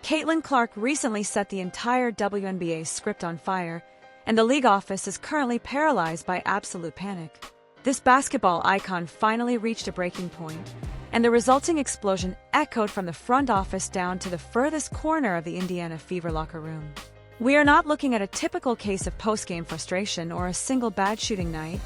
Caitlin Clark recently set the entire WNBA script on fire, and the league office is currently paralyzed by absolute panic. This basketball icon finally reached a breaking point, and the resulting explosion echoed from the front office down to the furthest corner of the Indiana Fever locker room. We are not looking at a typical case of post-game frustration or a single bad shooting night,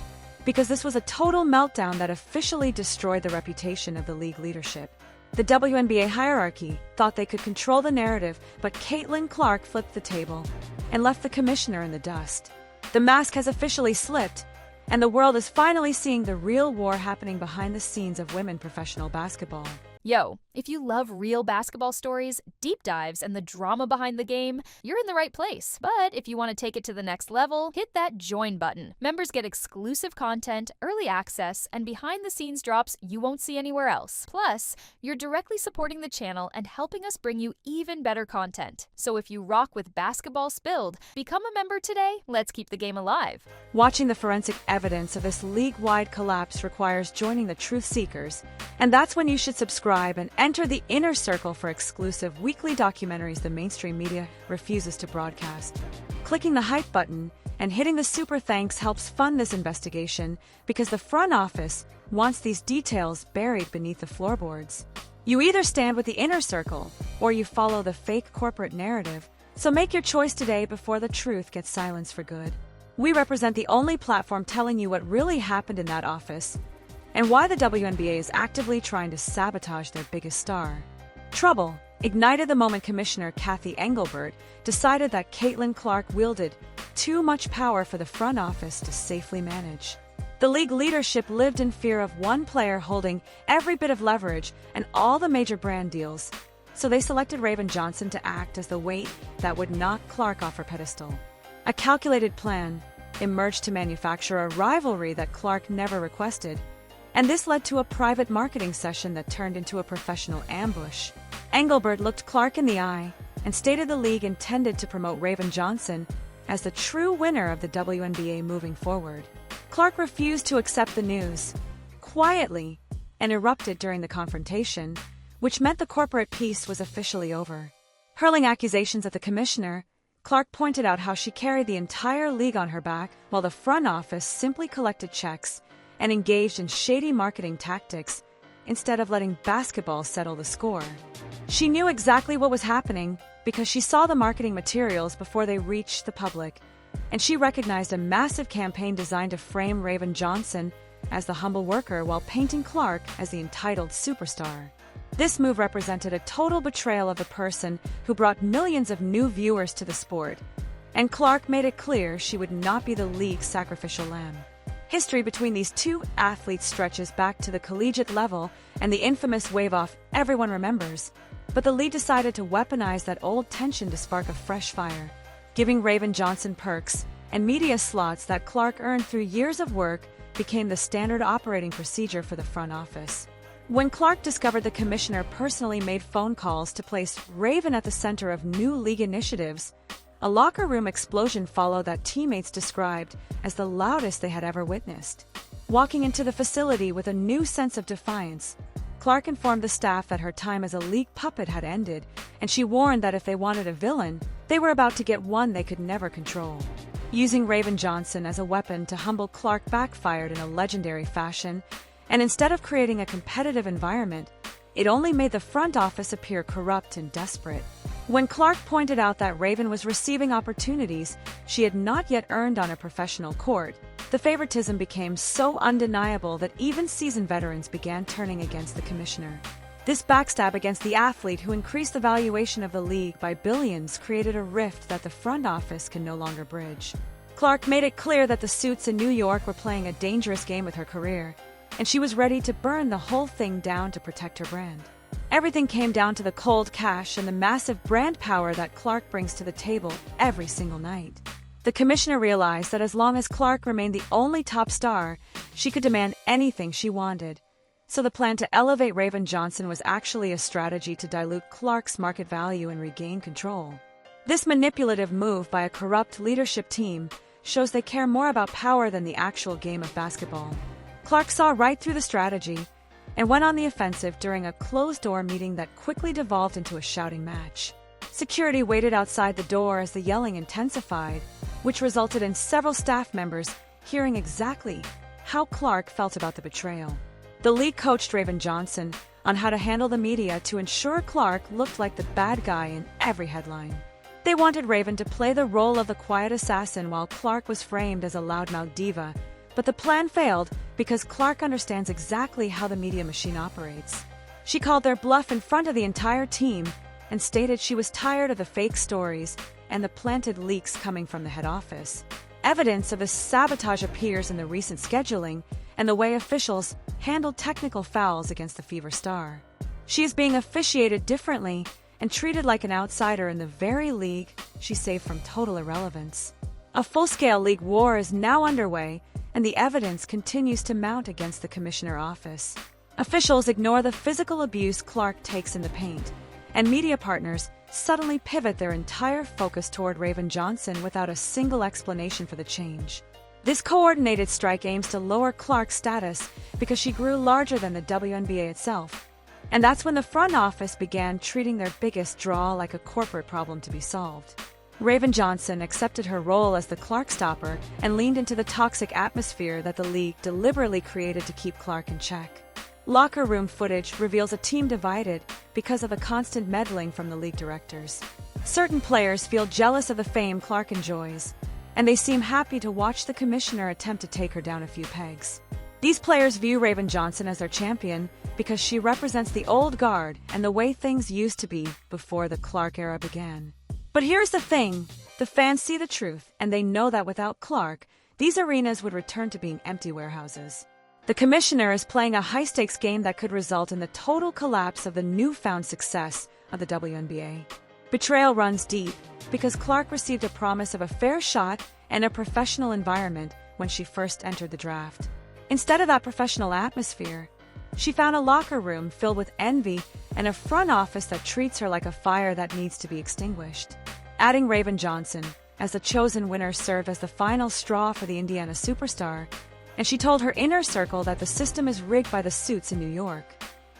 because this was a total meltdown that officially destroyed the reputation of the league leadership. The WNBA hierarchy thought they could control the narrative, but Caitlin Clark flipped the table and left the commissioner in the dust. The mask has officially slipped, and the world is finally seeing the real war happening behind the scenes of women professional basketball. Yo, if you love real basketball stories, deep dives, and the drama behind the game, you're in the right place. But if you want to take it to the next level, hit that join button. Members get exclusive content, early access, and behind-the-scenes drops you won't see anywhere else. Plus, you're directly supporting the channel and helping us bring you even better content. So if you rock with Basketball Spilled, become a member today. Let's keep the game alive. Watching the forensic evidence of this league-wide collapse requires joining the truth seekers, and that's when you should subscribe and enter the inner circle for exclusive weekly documentaries the mainstream media refuses to broadcast. Clicking the hype button and hitting the super thanks helps fund this investigation because the front office wants these details buried beneath the floorboards. You either stand with the inner circle or you follow the fake corporate narrative, so make your choice today before the truth gets silenced for good. We represent the only platform telling you what really happened in that office, and why the WNBA is actively trying to sabotage their biggest star. Trouble ignited the moment Commissioner Cathy Engelbert decided that Caitlin Clark wielded too much power for the front office to safely manage. The league leadership lived in fear of one player holding every bit of leverage and all the major brand deals, so they selected Raven Johnson to act as the weight that would knock Clark off her pedestal. A calculated plan emerged to manufacture a rivalry that Clark never requested, and this led to a private marketing session that turned into a professional ambush. Engelbert looked Clark in the eye and stated the league intended to promote Raven Johnson as the true winner of the WNBA moving forward. Clark refused to accept the news, quietly, and erupted during the confrontation, which meant the corporate piece was officially over. Hurling accusations at the commissioner, Clark pointed out how she carried the entire league on her back while the front office simply collected checks and engaged in shady marketing tactics instead of letting basketball settle the score. She knew exactly what was happening because she saw the marketing materials before they reached the public, and she recognized a massive campaign designed to frame Raven Johnson as the humble worker while painting Clark as the entitled superstar. This move represented a total betrayal of the person who brought millions of new viewers to the sport, and Clark made it clear she would not be the league's sacrificial lamb. History between these two athletes stretches back to the collegiate level and the infamous wave-off everyone remembers, but the league decided to weaponize that old tension to spark a fresh fire, giving Raven Johnson perks and media slots that Clark earned through years of work became the standard operating procedure for the front office. When Clark discovered the commissioner personally made phone calls to place Raven at the center of new league initiatives, a locker room explosion followed that teammates described as the loudest they had ever witnessed. Walking into the facility with a new sense of defiance, Clark informed the staff that her time as a league puppet had ended, and she warned that if they wanted a villain, they were about to get one they could never control. Using Raven Johnson as a weapon to humble Clark backfired in a legendary fashion, and instead of creating a competitive environment, it only made the front office appear corrupt and desperate. When Clark pointed out that Raven was receiving opportunities she had not yet earned on a professional court, the favoritism became so undeniable that even seasoned veterans began turning against the commissioner. This backstab against the athlete who increased the valuation of the league by billions created a rift that the front office can no longer bridge. Clark made it clear that the suits in New York were playing a dangerous game with her career, and she was ready to burn the whole thing down to protect her brand. Everything came down to the cold cash and the massive brand power that Clark brings to the table every single night. The commissioner realized that as long as Clark remained the only top star, she could demand anything she wanted. So the plan to elevate Raven Johnson was actually a strategy to dilute Clark's market value and regain control. This manipulative move by a corrupt leadership team shows they care more about power than the actual game of basketball. Clark saw right through the strategy and went on the offensive during a closed-door meeting that quickly devolved into a shouting match. Security waited outside the door as the yelling intensified, which resulted in several staff members hearing exactly how Clark felt about the betrayal. The league coached Raven Johnson on how to handle the media to ensure Clark looked like the bad guy in every headline. They wanted Raven to play the role of the quiet assassin while Clark was framed as a loudmouth diva, but the plan failed because Clark understands exactly how the media machine operates. She called their bluff in front of the entire team and stated she was tired of the fake stories and the planted leaks coming from the head office. Evidence of this sabotage appears in the recent scheduling and the way officials handled technical fouls against the Fever star. She is being officiated differently and treated like an outsider in the very league she saved from total irrelevance. A full-scale league war is now underway, and the evidence continues to mount against the commissioner office. Officials ignore the physical abuse Clark takes in the paint, and media partners suddenly pivot their entire focus toward Raven Johnson without a single explanation for the change. This coordinated strike aims to lower Clark's status because she grew larger than the WNBA itself. And that's when the front office began treating their biggest draw like a corporate problem to be solved. Raven Johnson accepted her role as the Clark stopper and leaned into the toxic atmosphere that the league deliberately created to keep Clark in check. Locker room footage reveals a team divided because of the constant meddling from the league directors. Certain players feel jealous of the fame Clark enjoys, and they seem happy to watch the commissioner attempt to take her down a few pegs. These players view Raven Johnson as their champion because she represents the old guard and the way things used to be before the Clark era began. But here's the thing, the fans see the truth, and they know that without Clark, these arenas would return to being empty warehouses. The commissioner is playing a high-stakes game that could result in the total collapse of the newfound success of the WNBA. Betrayal runs deep because Clark received a promise of a fair shot and a professional environment when she first entered the draft. Instead of that professional atmosphere, she found a locker room filled with envy and a front office that treats her like a fire that needs to be extinguished. Adding Raven Johnson as the chosen winner served as the final straw for the Indiana superstar, and she told her inner circle that the system is rigged by the suits in New York.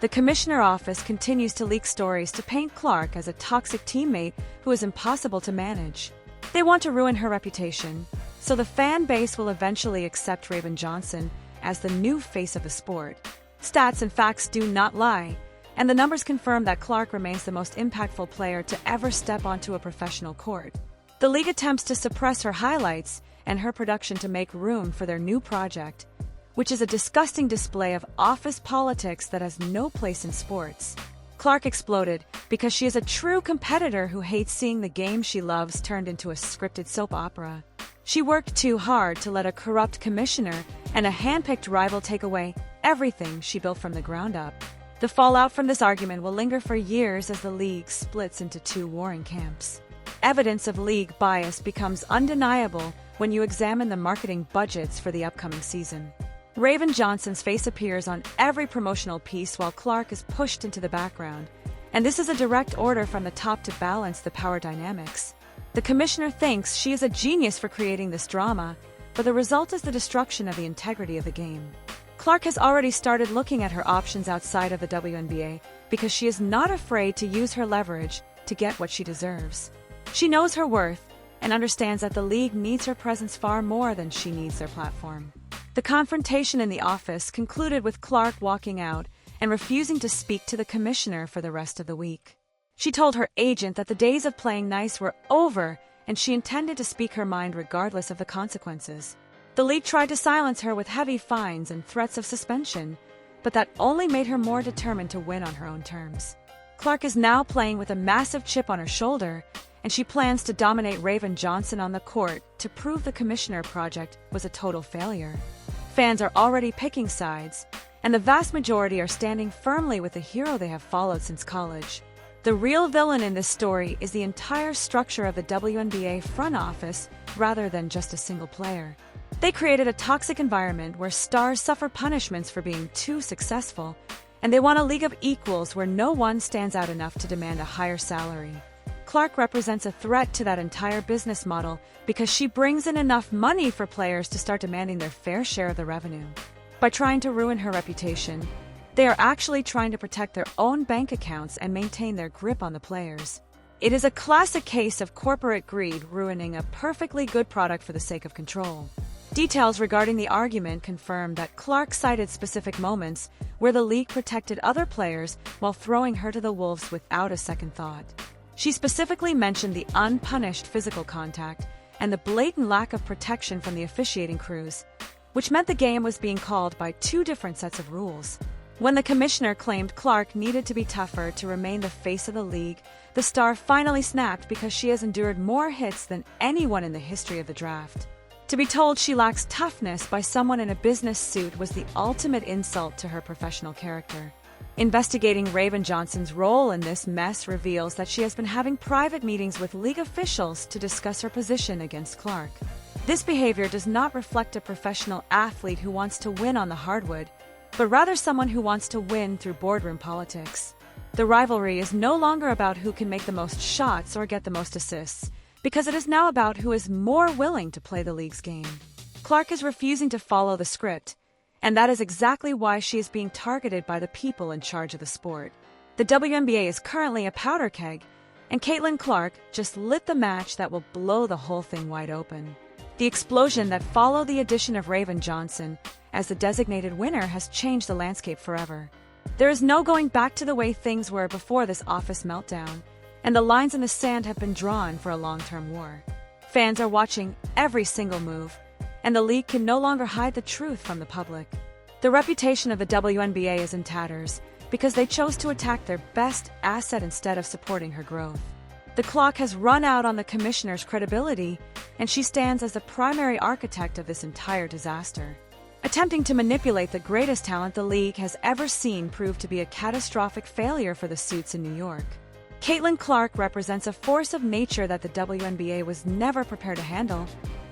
The commissioner office continues to leak stories to paint Clark as a toxic teammate who is impossible to manage. They want to ruin her reputation, so the fan base will eventually accept Raven Johnson as the new face of the sport. Stats and facts do not lie, and the numbers confirm that Clark remains the most impactful player to ever step onto a professional court. The league attempts to suppress her highlights and her production to make room for their new project, which is a disgusting display of office politics that has no place in sports. Clark exploded because she is a true competitor who hates seeing the game she loves turned into a scripted soap opera. She worked too hard to let a corrupt commissioner and a hand-picked rival take away everything she built from the ground up. The fallout from this argument will linger for years as the league splits into two warring camps. Evidence of league bias becomes undeniable when you examine the marketing budgets for the upcoming season. Raven Johnson's face appears on every promotional piece while Clark is pushed into the background, and this is a direct order from the top to balance the power dynamics. The commissioner thinks she is a genius for creating this drama, but the result is the destruction of the integrity of the game. Clark has already started looking at her options outside of the WNBA because she is not afraid to use her leverage to get what she deserves. She knows her worth and understands that the league needs her presence far more than she needs their platform. The confrontation in the office concluded with Clark walking out and refusing to speak to the commissioner for the rest of the week. She told her agent that the days of playing nice were over and she intended to speak her mind regardless of the consequences. The league tried to silence her with heavy fines and threats of suspension, but that only made her more determined to win on her own terms. Clark is now playing with a massive chip on her shoulder, and she plans to dominate Raven Johnson on the court to prove the commissioner project was a total failure. Fans are already picking sides, and the vast majority are standing firmly with the hero they have followed since college. The real villain in this story is the entire structure of the WNBA front office rather than just a single player. They created a toxic environment where stars suffer punishments for being too successful, and they want a league of equals where no one stands out enough to demand a higher salary. Clark represents a threat to that entire business model because she brings in enough money for players to start demanding their fair share of the revenue. By trying to ruin her reputation, they are actually trying to protect their own bank accounts and maintain their grip on the players. It is a classic case of corporate greed ruining a perfectly good product for the sake of control. Details regarding the argument confirm that Clark cited specific moments where the league protected other players while throwing her to the wolves without a second thought. She specifically mentioned the unpunished physical contact and the blatant lack of protection from the officiating crews, which meant the game was being called by two different sets of rules. When the commissioner claimed Clark needed to be tougher to remain the face of the league, the star finally snapped because she has endured more hits than anyone in the history of the draft. To be told she lacks toughness by someone in a business suit was the ultimate insult to her professional character. Investigating Raven Johnson's role in this mess reveals that she has been having private meetings with league officials to discuss her position against Clark. This behavior does not reflect a professional athlete who wants to win on the hardwood, but rather someone who wants to win through boardroom politics. The rivalry is no longer about who can make the most shots or get the most assists, because it is now about who is more willing to play the league's game. Clark is refusing to follow the script, and that is exactly why she is being targeted by the people in charge of the sport. The WNBA is currently a powder keg, and Caitlin Clark just lit the match that will blow the whole thing wide open. The explosion that followed the addition of Raven Johnson as the designated winner has changed the landscape forever. There is no going back to the way things were before this office meltdown, and the lines in the sand have been drawn for a long-term war. Fans are watching every single move, and the league can no longer hide the truth from the public. The reputation of the WNBA is in tatters because they chose to attack their best asset instead of supporting her growth. The clock has run out on the commissioner's credibility, and she stands as the primary architect of this entire disaster. Attempting to manipulate the greatest talent the league has ever seen proved to be a catastrophic failure for the suits in New York. Caitlin Clark represents a force of nature that the WNBA was never prepared to handle,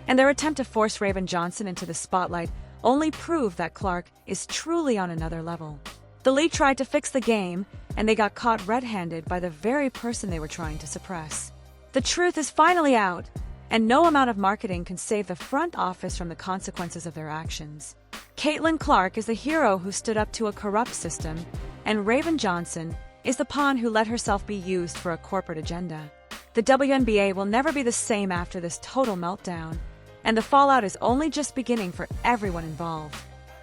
and their attempt to force Raven Johnson into the spotlight only proved that Clark is truly on another level. The league tried to fix the game, and they got caught red-handed by the very person they were trying to suppress. The truth is finally out, and no amount of marketing can save the front office from the consequences of their actions. Caitlin Clark is the hero who stood up to a corrupt system, and Raven Johnson is the pawn who let herself be used for a corporate agenda. The WNBA will never be the same after this total meltdown, and the fallout is only just beginning for everyone involved.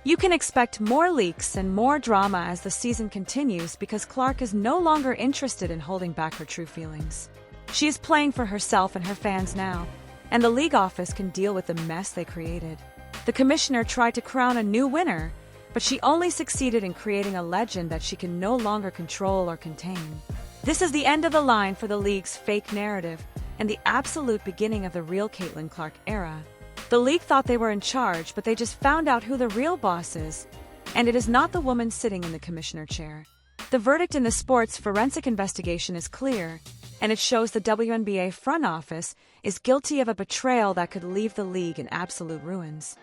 You can expect more leaks and more drama as the season continues because Clark is no longer interested in holding back her true feelings. She is playing for herself and her fans now, and the league office can deal with the mess they created. The commissioner tried to crown a new winner, but she only succeeded in creating a legend that she can no longer control or contain. This is the end of the line for the league's fake narrative and the absolute beginning of the real Caitlin Clark era. The league thought they were in charge, but they just found out who the real boss is, and it is not the woman sitting in the commissioner chair. The verdict in the sport's forensic investigation is clear, and it shows the WNBA front office is guilty of a betrayal that could leave the league in absolute ruins.